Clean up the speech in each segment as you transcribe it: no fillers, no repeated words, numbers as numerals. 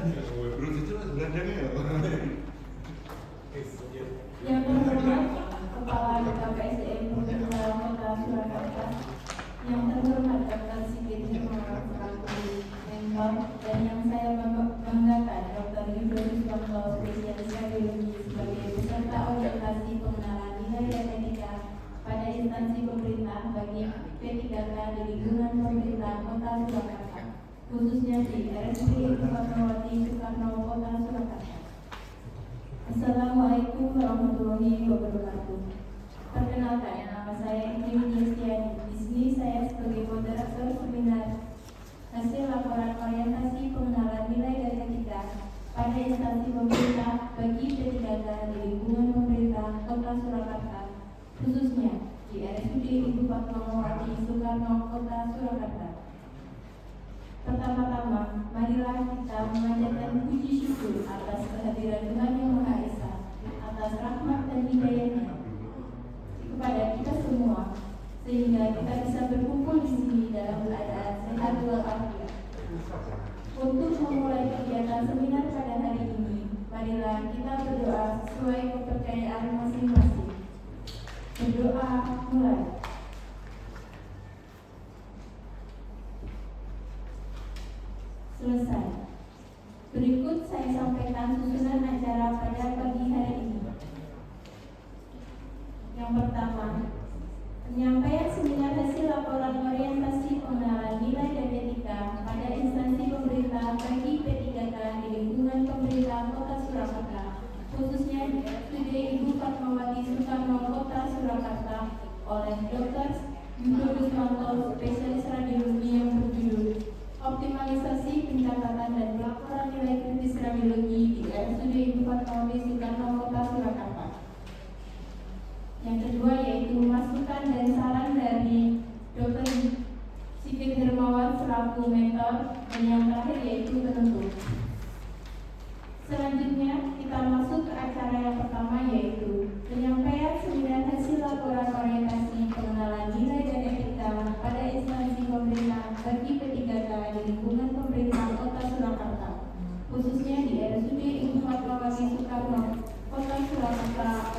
Belum jelas beladangnya. Yang terhormat Kepala KPSDM Provinsi Kota Surakarta, yang terhormat Dr. Sigit Hermawan selaku Mentor, dan yang saya banggakan Dr. Yudo Riswanto, spesialis radiologi sebagai peserta orientasi pengenalan nilai dan etika pada instansi pemerintah bagi P3K di lingkungan pemerintah Kota Surakarta, khususnya di RSUD Ibu Fatmawati Soekarno Kota Surakarta. Assalamualaikum warahmatullahi wabarakatuh. Perkenalkan, nama saya Indri Widiastiani. Di sini saya sebagai moderator seminar hasil laporan orientasi pengenalan nilai dan etika pada instansi pemerintah bagi P3K di lingkungan pemerintah Kota Surakarta, khususnya di RSUD Ibu Fatmawati Soekarno Kota Surakarta. Pertama-tama, marilah kita memanjatkan puji syukur atas kehadiran Tuhan Yang Maha Esa, atas rahmat dan hidayahnya kepada kita semua, sehingga kita bisa berkumpul di sini dalam keadaan sehat walafiat. Untuk memulai kegiatan seminar pada hari ini, marilah kita berdoa sesuai kepercayaan masing-masing. Berdoa mulai. Selesai. Berikut saya sampaikan susunan acara pada pagi hari ini. Yang pertama, penyampaian seminar hasil laporan orientasi pengenalan nilai dan etika pada instansi pemerintah bagi P3K di lingkungan pemerintah Kota Surakarta, khususnya di RSUD Ibu Fatmawati Soekarno Kota Surakarta oleh Dr. Yudo Riswanto, spesialis radiologi, yang berjudul Optimalisasi Pencatatan dan Pelaporan Nilai Kritis Radiologi di RSUD Ibu Fatmawati Soekarno Kota Surakarta. Yang kedua yaitu masukan dan saran dari Dr. Sigit Hermawan selaku mentor, dan yang terakhir yaitu penutup. Selanjutnya kita masuk ke acara yang pertama, yaitu penyampaian seminar hasil laporan orientasi pengenalan nilai dan etika pada instansi pemerintah bagi P3K di lingkungan pemerintah Kota Surakarta, khususnya di RSUD Ibu Fatmawati Soekarno Kota Surakarta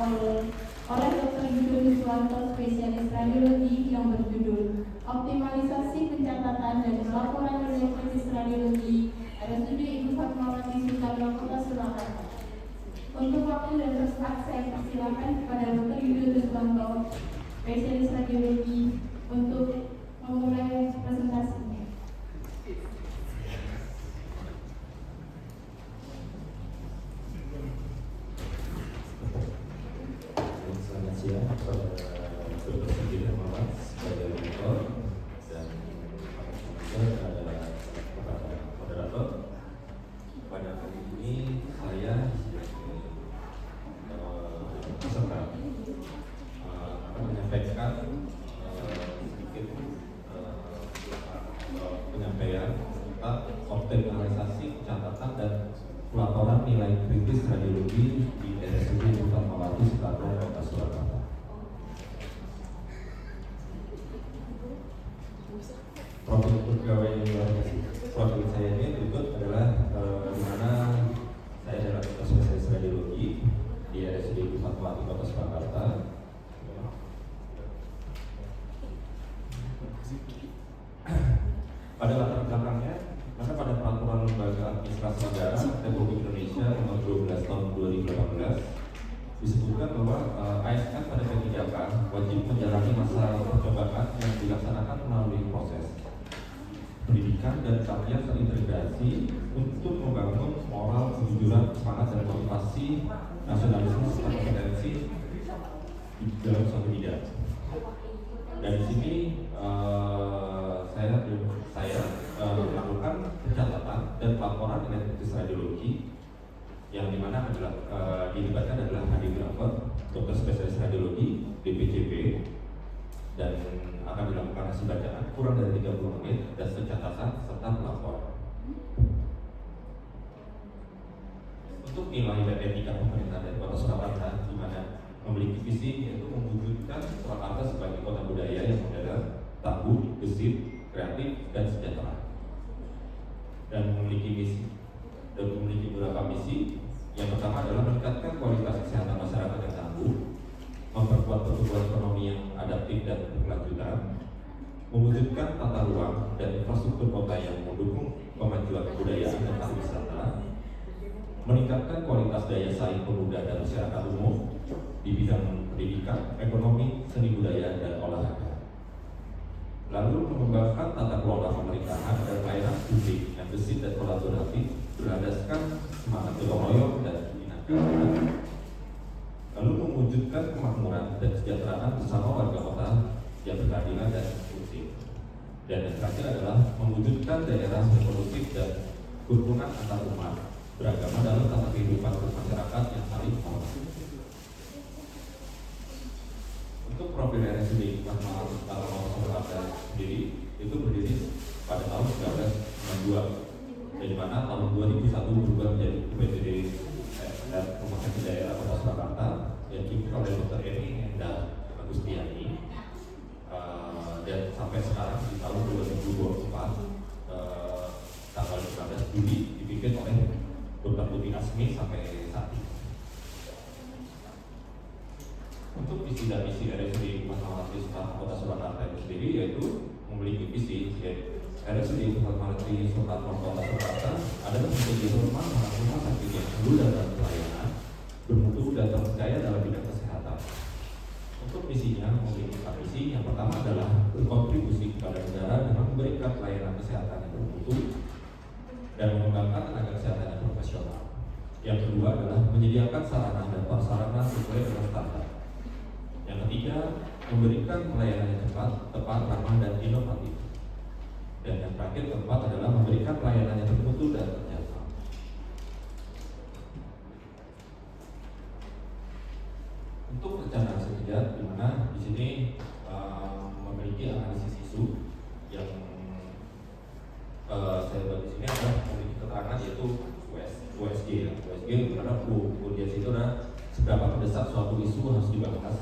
oleh Dr. Yudo Riswanto, spesialis radiologi, yang berjudul Optimalisasi Pencatatan dan Pelaporan Nilai Kritis Radiologi RSUD Ibu Fatmawati Soekarno Kota Surakarta. Untuk waktu dan tempat saya persilakan kepada Dr. Yudo Riswanto, spesialis radiologi, untuk memulai presentasinya. Selamat siang kepada Dr. Sigit Hermawan sebagai mentor dan kepada moderator. Pada hari ini saya peserta akan menyampaikan sedikit penyampaian tentang optimalisasi pencatatan dan pelaporan nilai kritis radiologi di RSUD Ibu Fatmawati Soekarno Kota Surakarta. Profil pegawai profil saya ini berikut adalah di mana saya adalah dokter spesialis radiologi di RSUD Ibu Fatmawati Kota Surakarta. Pada latar belakangnya, maka pada peraturan lembaga administrasi negara Republik Indonesia nomor 12 tahun 2018 disebutkan bahwa ASN pada P3K wajib menjalani masa percobaan yang dilaksanakan melalui proses pendidikan dan pelatihan terintegrasi untuk membangun moral, kejujuran, semangat, dan motivasi nasionalisme serta kompetensi di dalam suatu bidang. Dan di sini saya melakukan pencatatan dan pelaporan nilai kritis radiologi, yang dimana adalah dilibatkan adalah radiografer, dokter spesialis radiologi, DPJP, dan akan dilakukan hasil bacaan kurang dari 30 menit dan pencatatan serta pelaporan. Untuk nilai dan etika pemerintah dari Kota Surakarta, di mana memiliki visi yaitu mewujudkan Surakarta sebagai kota budaya yang modern, tangguh, gesit, kreatif, dan sejahtera, dan memiliki misi dan memiliki beberapa misi. Yang pertama adalah meningkatkan kualitas kesehatan masyarakat yang tangguh, memperkuat pertumbuhan ekonomi yang adaptif dan berkelanjutan, mewujudkan tata ruang dan infrastruktur kota yang mendukung kemajuan kebudayaan dan pariwisata, meningkatkan kualitas daya saing pemuda dan masyarakat umum di bidang pendidikan, ekonomi, seni budaya, dan olahraga. Lalu mengembangkan tata kelola pemerintahan dan pelayanan publik yang bersih dan kolaboratif berlandaskan semangat gotong royong dan bineka. Lalu mewujudkan kemakmuran dan kesejahteraan bersama warga kota yang berkeadilan dan inklusif. Dan yang terakhir adalah mewujudkan daerah yang produktif dan kerukunan antar umat beragama dalam tata kehidupan masyarakat yang saling menghormati. Untuk profil RSUD Fatmawati sendiri itu berdiri pada tahun 1992, dari mana tahun 2001 berubah menjadi UPTD Rumah Sakit Daerah Kota Surakarta yang dipimpin oleh Dr. Eni Endah Agustiani, dan sampai sekarang di tahun 2024 tanggal 15 Juli dipimpin oleh Dr. Putih Asmi sampai saat ini. Untuk visi dan misi RSUD Fatmawati Kota Surakarta itu sendiri yaitu memiliki visi RSUD Fatmawati Kota Surakarta adalah menjadi rumah sakit yang dulu dalam pelayanan, bermutu dan terpercaya dalam bidang kesehatan. Untuk misinya memiliki 4 misi. Yang pertama adalah berkontribusi kepada negara dengan memberikan pelayanan kesehatan yang bermutu dan mengembangkan tenaga kesehatan yang profesional. Yang kedua adalah menyediakan sarana dan prasarana sesuai dengan standar. Yang ketiga, memberikan pelayanan yang cepat, tepat, ramah, dan inovatif. Dan yang terakhir, keempat adalah memberikan pelayanan yang bermutu dan terjangkau. Untuk rencana sekian, di mana di sini memiliki analisis isu yang saya buat di sini adalah memiliki keterangan yaitu USG. USG karena urgensi itu adalah seberapa mendesak suatu isu harus dibahas,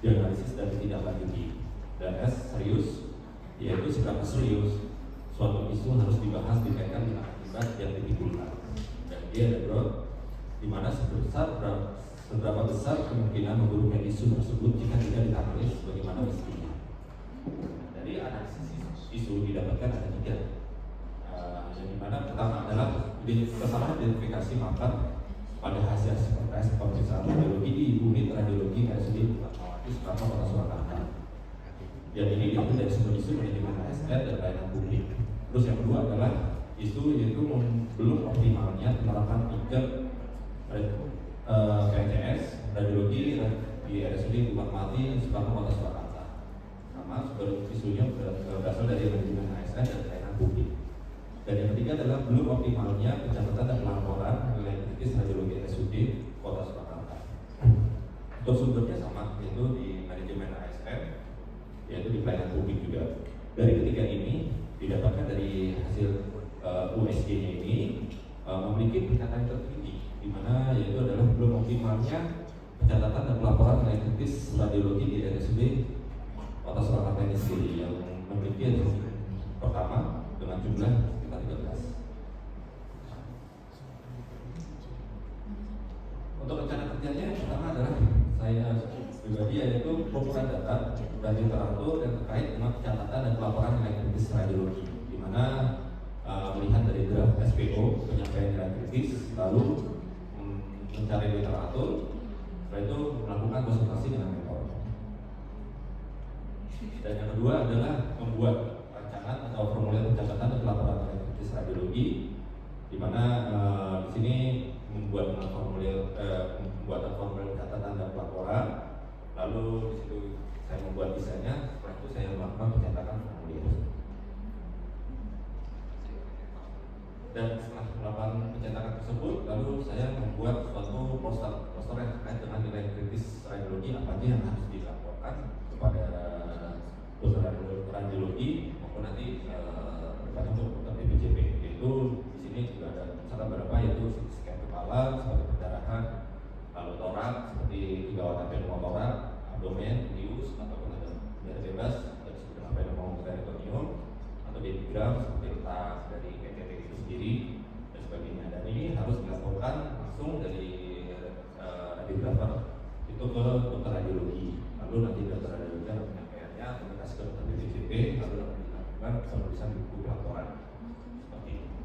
dianalisis dan ditindaklanjuti. Dan S serius, yaitu seberapa serius suatu isu harus dibahas dikaitkan dengan akibat yang ditimbulkan. Dan D ada growth, di mana seberapa besar kemungkinan memburuknya isu tersebut jika tidak ditangani sebagaimana mestinya. Dari analisis isu didapatkan ada 3. Yang dimana pertama adalah kesalahan identifikasi makan pada hasil pemeriksaan radiologi di unit radiologi RSUD Fatmawati Kota Surakarta. Dan ini diambil dari sumber isu manajemen ASN dan pelayanan publik. Terus yang kedua adalah isu yaitu belum optimalnya penerapan 3 PNCS radiologi di RSUD Fatmawati Kota Surakarta. Sama sumber isunya berasal dari manajemen ASN dan pelayanan publik. Dan yang ketiga adalah belum optimalnya pencatatan dan pelaporan nilai kritis radiologi RSUD Kota Surakarta. Untuk sumbernya sama, yaitu di manajemen ASN, yaitu di pelayanan publik juga. Dari ketiga ini didapatkan dari hasil USG-nya ini memiliki pencatatan tertinggi, di mana yaitu adalah belum optimalnya pencatatan dan pelaporan nilai kritis radiologi di RSUD Kota Surakarta ini sendiri yang memiliki pertama dengan jumlah 13. Untuk rencana kerjanya yang pertama adalah saya pribadi yaitu pengumpulan data dan literatur yang terkait dengan pencatatan dan pelaporan nilai kritis radiologi, di mana melihat dari draft SPO penyampaian nilai kritis, lalu mencari literatur, setelah itu melakukan konsultasi dengan mentor. Dan yang kedua adalah membuat rancangan atau formulir pencatatan dan pelaporan nilai kritis radiologi, di mana di sini pembuatan formulir pencatatan dan pelaporan, lalu di situ saya membuat desainnya, setelah itu saya melakukan pencatatan formulir. Dan setelah melakukan pencetakan tersebut, lalu saya membuat suatu poster yang terkait dengan nilai kritis radiologi apa aja yang harus dilaporkan kepada dokter radiologi maupun nanti depannya untuk dokter BPJP. Yaitu di sini juga ada misalkan beberapa, yaitu scan kepala seperti perdarahan, lalu torak seperti gawat pneumotorak, abdomen, bius ataupun ada darah bebas atau disebut dengan pneumoperitoneum, atau diagram seperti letak dari PTT itu sendiri dan sebagainya. Dan ini penulisan buku laporan seperti itu.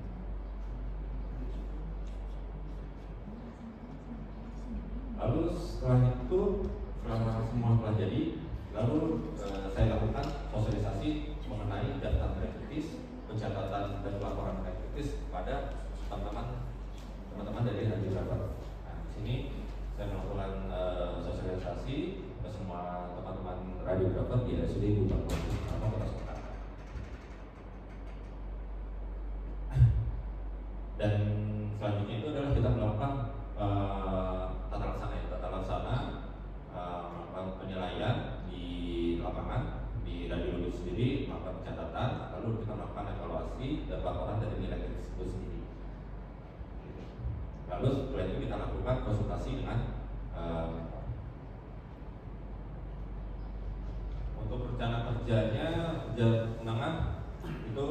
Lalu setelah itu, setelah semua telah jadi, lalu saya lakukan sosialisasi mengenai data kritis, pencatatan dan pelaporan kritis kepada teman-teman dari radiografer. Nah, di sini saya melakukan sosialisasi ke semua teman-teman radiografer di RSUD Gubernur Soekarno Kota Surakarta. Dan selanjutnya itu adalah kita melakukan tata laksana melakukan penilaian di lapangan, di radiologi sendiri, melakukan pencatatan, lalu kita melakukan evaluasi dan laporan dari nilai kritis itu sendiri. Lalu setelah itu kita lakukan konsultasi dengan untuk rencana kerjanya, kerja menengah itu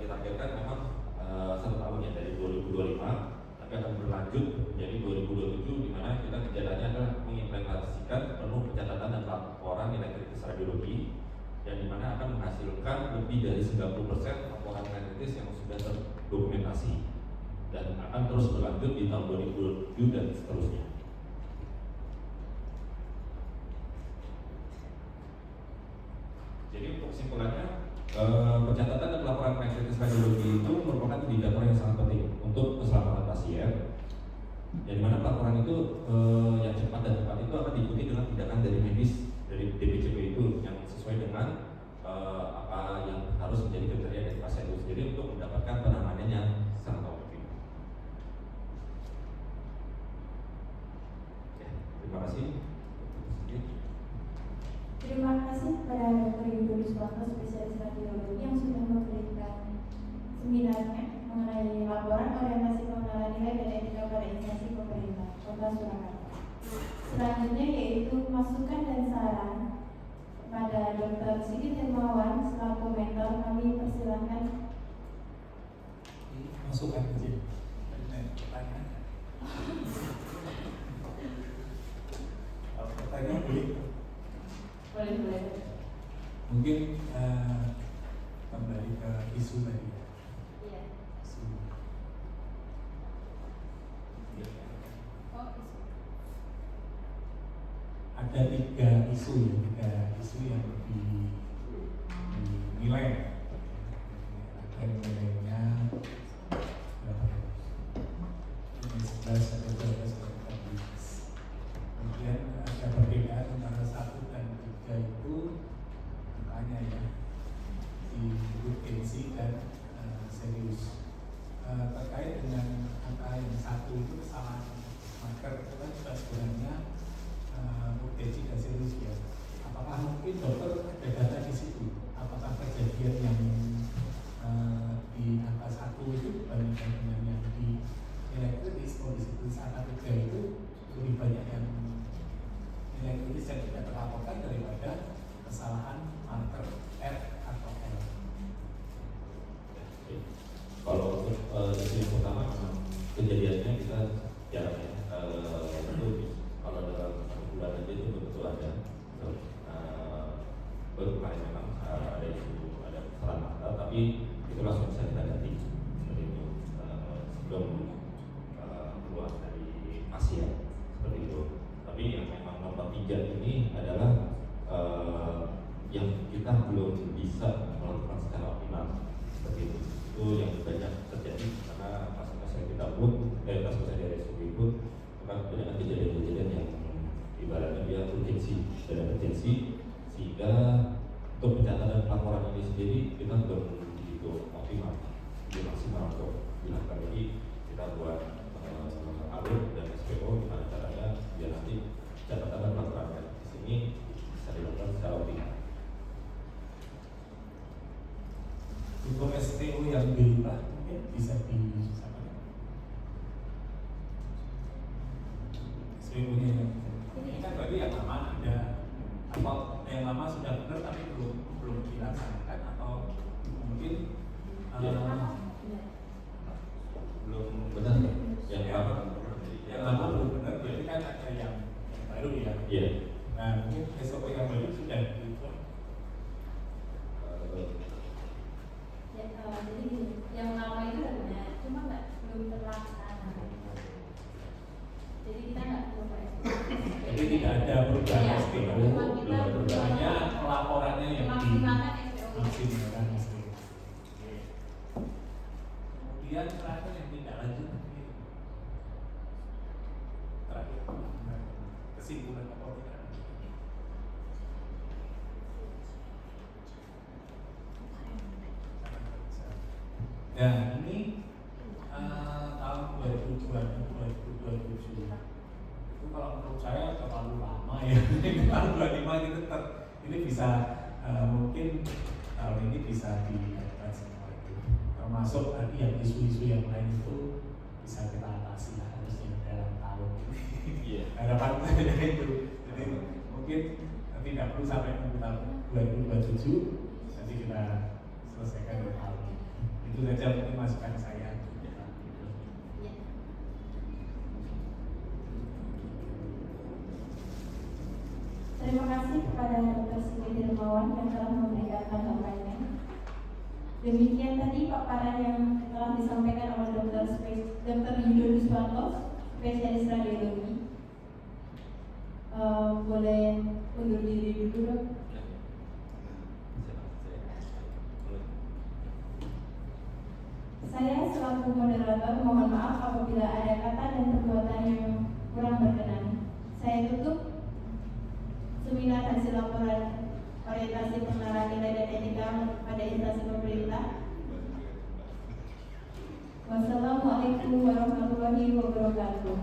ditargetkan memang 1 tahun ya, dari 2025, tapi akan berlanjut menjadi 2027, di mana kita kegiatannya adalah mengimplementasikan penuh pencatatan dan laporan nilai kritis radiologi, yang dimana akan menghasilkan lebih dari 90% laporan nilai kritis yang sudah terdokumentasi dan akan terus berlanjut di tahun 2027 dan seterusnya. Jadi untuk kesimpulannya, pencatatan dan pelaporan nilai kritis radiologi itu merupakan indikator yang sangat penting untuk keselamatan pasien. Yang dimana pelaporan itu yang cepat dan tepat itu akan diikuti dengan tindakan dari medis dari DPCP itu yang sesuai dengan apa yang harus menjadi kriteria dari pasien itu sendiri untuk mendapatkan penanganan yang sangat optimal. Ya, terima kasih. Terima kasih kepada Dr. Yudo Riswanto, spesialis radiologi yang sudah memberikan seminarnya mengenai laporan orientasi pengenalan nilai dan etika pada instansi pemerintah Kota Surakarta. Selanjutnya yaitu masukan dan saran kepada Dr. Sigit Hermawan selaku mentor. Kami persilahkan. Masukan aja. Pertanyaan boleh? Boleh. Mungkin kembali ke isu tadi. Iya. Isu. Ada 3 isu yang dinilai. Ada nilainya 11, ada 12, ada 14. Kemudian ada perbedaan antara 1 dan 3 itu angkanya ya, di urgensi dan serius. Terkait dengan angka yang 1 itu kesalahan marker itu kan juga sebenarnya urgensi dan serius ya. Apakah mungkin dokter ada data di situ? Apakah kejadian yang di angka 1 itu dibandingkan dengan yang di nilai kritis kondisi kritis angka 3 itu lebih banyak yang nilai kritis yang tidak terlaporkan daripada kesalahan marker R atau L. Kalau untuk isu yang pertama memang kejadiannya kita jarang ya, itu kalau dalam 1 bulan aja itu betul ada. Baru kemarin memang ada isu ada kesalahan marker, tapi itu langsung bisa kita ganti seperti itu sebelum keluar dari pasien seperti itu. Tapi yang memang nomor 3 ini adalah yang kita belum bisa Kemudian terakhir yang tidak lanjut ini terakhir kesimpulan apa tidak lanjut. Nah ini tahun 2027 itu kalau menurut saya terlalu lama ya. Tahun 25 ini tetap ini bisa mungkin tahun ini bisa dilakukan semua itu, termasuk tadi yang isu-isu yang lain itu bisa kita atasi lah harusnya dalam tahun ini. Harapan saya itu, jadi mungkin tidak perlu sampai tahun 2027 nanti kita selesaikan di tahun ini. Itu saja mungkin masukan saya. Terima kasih kepada Dr. Siti Dermawan yang telah memberikan tanggapannya. Demikian tadi paparan yang telah disampaikan oleh Dr. Yudo Duswanto, spesialis radiologi. Boleh undur diri dulu, Dok. Saya selaku moderator mohon maaf apabila ada kata dan perbuatan yang kurang berkenan. Saya tutup seminar hasil laporan orientasi pengenalan nilai dan etika pada instansi pemerintah. Wassalamualaikum warahmatullahi wabarakatuh.